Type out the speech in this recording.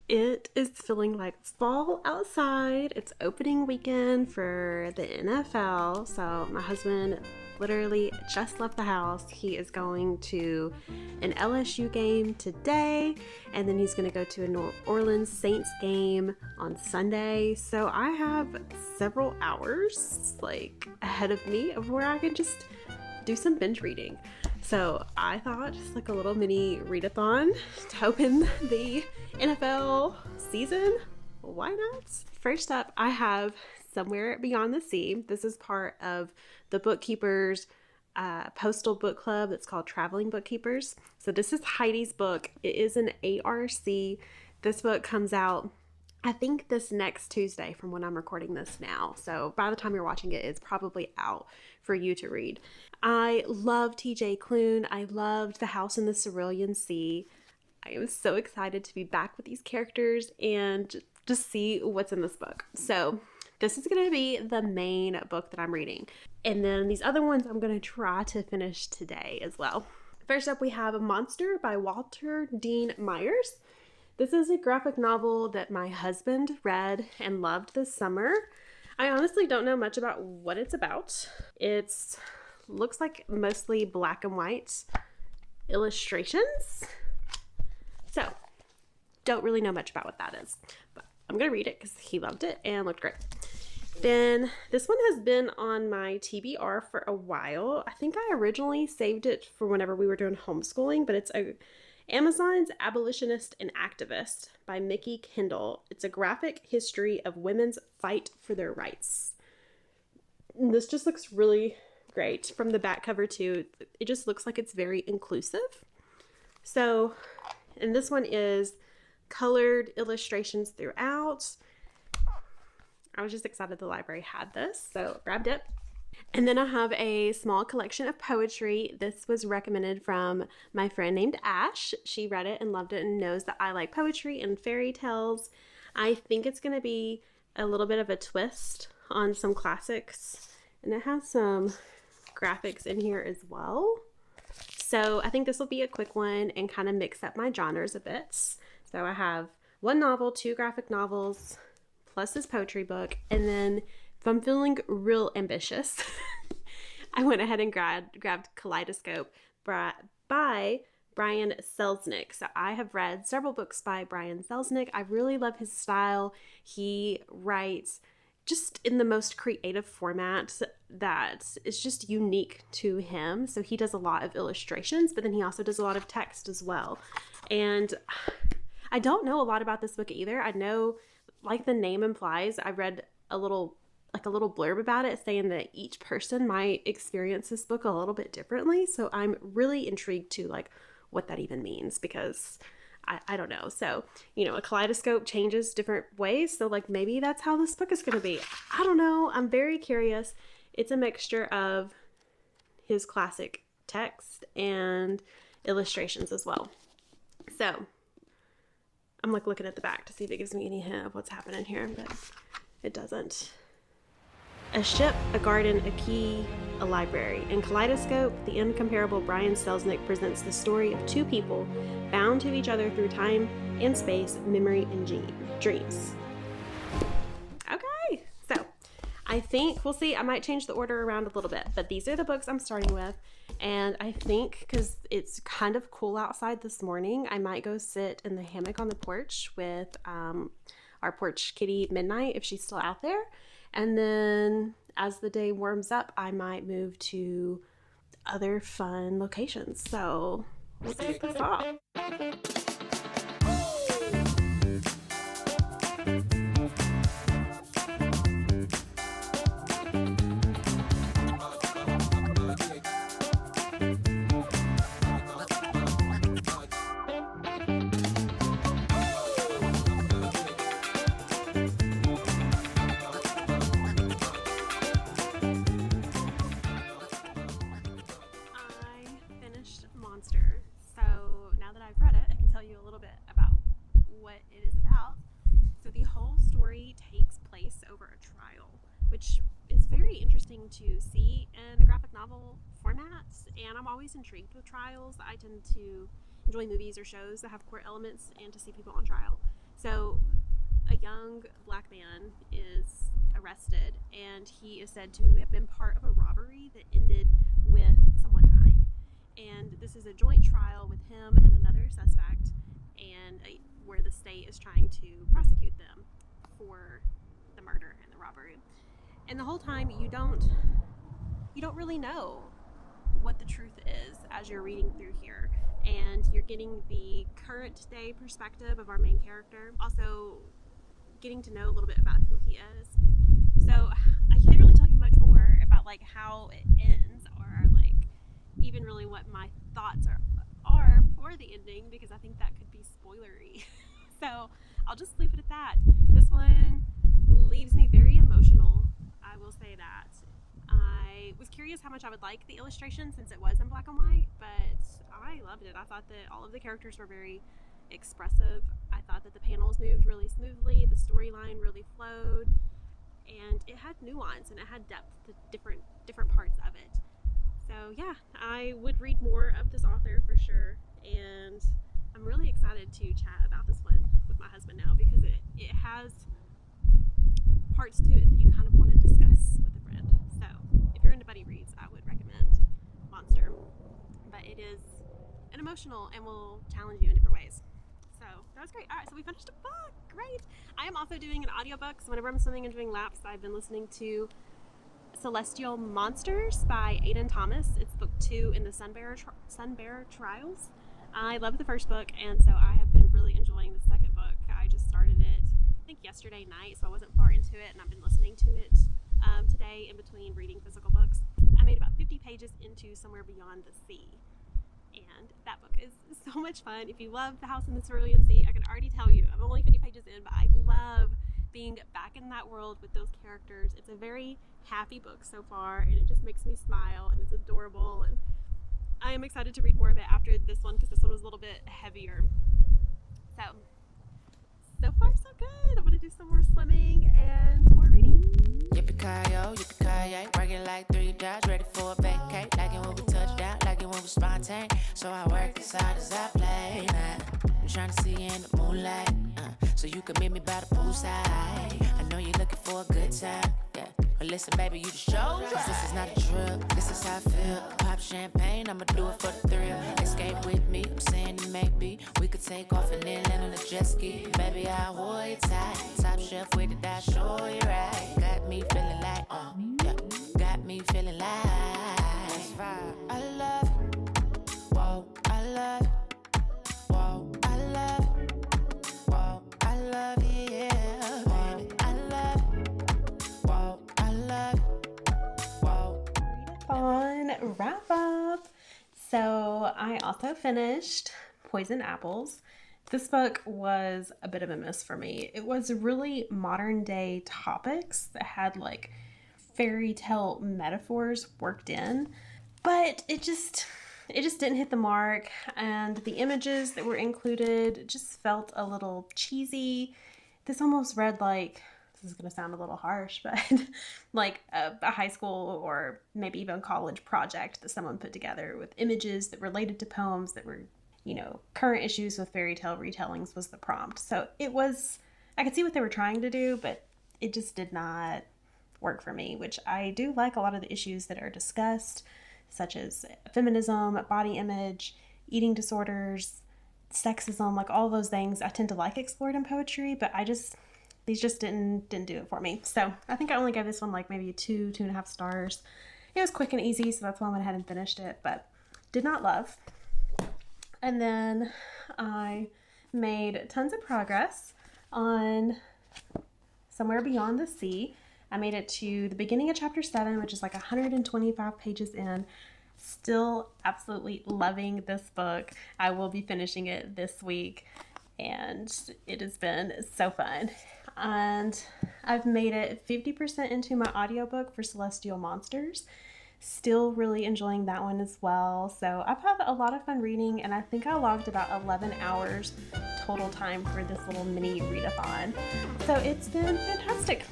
It is feeling like fall outside. It's opening weekend for the NFL. So my husband literally just left the house. He is going to an LSU game today, and then he's going to go to a New Orleans Saints game on Sunday. So I have several hours ahead of me of where I can just do some binge reading. So I thought just like a little mini read-a-thon to open the NFL season. Why not? First up, I have Somewhere Beyond the Sea. This is part of the Bookkeepers postal book club that's called Traveling Bookkeepers. So this is Heidi's book. It is an ARC. This book comes out, I think, this next Tuesday from when I'm recording this now. So by the time you're watching it, it's probably out for you to read. I love TJ Klune. I loved The House in the Cerulean Sea. I am so excited to be back with these characters and just see what's in this book. So this is going to be the main book that I'm reading. And then these other ones I'm going to try to finish today as well. First up, we have Monster by Walter Dean Myers. This is a graphic novel that my husband read and loved this summer. I honestly don't know much about what it's about. It looks like mostly black and white illustrations. So, don't really know much about what that is. But I'm going to read it because he loved it and looked great. Then, this one has been on my TBR for a while. I think I originally saved it for whenever we were doing homeschooling, but it's Amazon's Abolitionist and Activist by Mickey Kendall. It's a graphic history of women's fight for their rights. This just looks really great from the back cover too. It just looks like it's very inclusive. So, and this one is colored illustrations throughout. I was just excited the library had this, so grabbed it. And then I have a small collection of poetry. This was recommended from my friend named Ash. She read it and loved it and knows that I like poetry and fairy tales. I think it's going to be a little bit of a twist on some classics. And it has some graphics in here as well. So I think this will be a quick one and kind of mix up my genres a bit. So I have one novel, two graphic novels, plus this poetry book. And then if I'm feeling real ambitious, I went ahead and grabbed Kaleidoscope by Brian Selznick. So I have read several books by Brian Selznick. I really love his style. He writes just in the most creative format that is just unique to him. So he does a lot of illustrations, but then he also does a lot of text as well. And I don't know a lot about this book either. I know, like the name implies, I read a little blurb about it saying that each person might experience this book a little bit differently. So I'm really intrigued to what that even means, because I don't know. So, a kaleidoscope changes different ways. So maybe that's how this book is going to be. I don't know. I'm very curious. It's a mixture of his classic text and illustrations as well. So I'm looking at the back to see if it gives me any hint of what's happening here, but it doesn't. A ship, a garden, a key, a library. In Kaleidoscope, the incomparable Brian Selznick presents the story of two people bound to each other through time and space, memory and dreams. Okay, so I think we'll see. I might change the order around a little bit, but these are the books I'm starting with. And I think because it's kind of cool outside this morning, I might go sit in the hammock on the porch with our porch kitty Midnight if she's still out there. And then as the day warms up, I might move to other fun locations. So let's kick this off. Monster. So now that I've read it, I can tell you a little bit about what it is about. So the whole story takes place over a trial, which is very interesting to see in a graphic novel format. And I'm always intrigued with trials. I tend to enjoy movies or shows that have court elements and to see people on trial. So young black man is arrested, and he is said to have been part of a robbery that ended with someone dying. And this is a joint trial with him and another suspect, and where the state is trying to prosecute them for the murder and the robbery. And the whole time you don't really know what the truth is as you're reading through here, and you're getting the current day perspective of our main character, also getting to know a little bit about who he is. So I can't really tell you much more about like how it ends, or like even really what my thoughts are for the ending, because I think that could be spoilery. So I'll just leave it at that. This one leaves me very emotional, I will say that. I was curious how much I would like the illustration since it was in black and white, but I loved it. I thought that all of the characters were very expressive. I thought that the panels moved really smoothly, the storyline really flowed, and it had nuance and it had depth to different parts of it. So yeah, I would read more of this author for sure, and I'm really excited to chat about this one with my husband now, because it has parts to it that you kind of want to discuss with a friend. So if you're into buddy reads, I would recommend Monster, but it is an emotional and will challenge you in different ways. So that was great. All right, so we finished a book. Great. I am also doing an audiobook, so whenever I'm swimming and doing laps, I've been listening to Celestial Monsters by Aidan Thomas. It's book 2 in the Sunbearer Trials. I love the first book, and so I have been really enjoying the second book. I just started it, I think, yesterday night, so I wasn't far into it, and I've been listening to it today in between reading physical books. I made about 50 pages into Somewhere Beyond the Sea, and that book is so much fun. If you love The House in the Cerulean Sea, I can already tell you, I'm only 50 pages in, but I love being back in that world with those characters. It's a very happy book so far, and it just makes me smile, and it's adorable, and I am excited to read more of it after this one, because this one was a little bit heavier. So far so good. I'm going to do some more swimming and some more reading. Yippee-ki-yo, yippee-ki-yay, working like 3 jobs, ready for a vacate, like it when we touch down, like it when we spontaneous, so I work as hard as I play, nah. I'm trying to see you in the moonlight, so you can meet me by the poolside. I know you're looking for a good time, yeah. But listen, baby, you just show. Cause this is not a drill, this is how I feel. Pop champagne, I'ma do it for the thrill. Escape with me, I'm saying it maybe we could take off and then land on a jet ski. Baby, I'll hold you tight. Top shelf with it, I'll show you right. Got me feeling like, yeah. Got me feeling like I love, whoa, I love, whoa, I love, whoa, I love, yeah, baby, I love, whoa, I love, whoa. Read-A-Thon wrap up. So I also finished Poison Apples. This book was a bit of a miss for me. It was really modern day topics that had like fairy tale metaphors worked in, but it just didn't hit the mark, and the images that were included just felt a little cheesy. This almost read like, this is going to sound a little harsh, but like a high school or maybe even college project that someone put together with images that related to poems that were, you know, current issues with fairy tale retellings was the prompt. So it was, I could see what they were trying to do, but it just did not work for me, which I do like a lot of the issues that are discussed, such as feminism, body image, eating disorders, sexism, like all those things I tend to like explored in poetry, but these just didn't do it for me. So I think I only gave this one like maybe 2.5 stars. It was quick and easy, so that's why I went ahead and finished it, but did not love. And then I made tons of progress on Somewhere Beyond the Sea. I made it to the beginning of chapter 7, which is like 125 pages in. Still absolutely loving this book. I will be finishing it this week, and it has been so fun. And I've made it 50% into my audiobook for Celestial Monsters. Still really enjoying that one as well. So I've had a lot of fun reading, and I think I logged about 11 hours total time for this little mini read-a-thon. So it's been fantastic.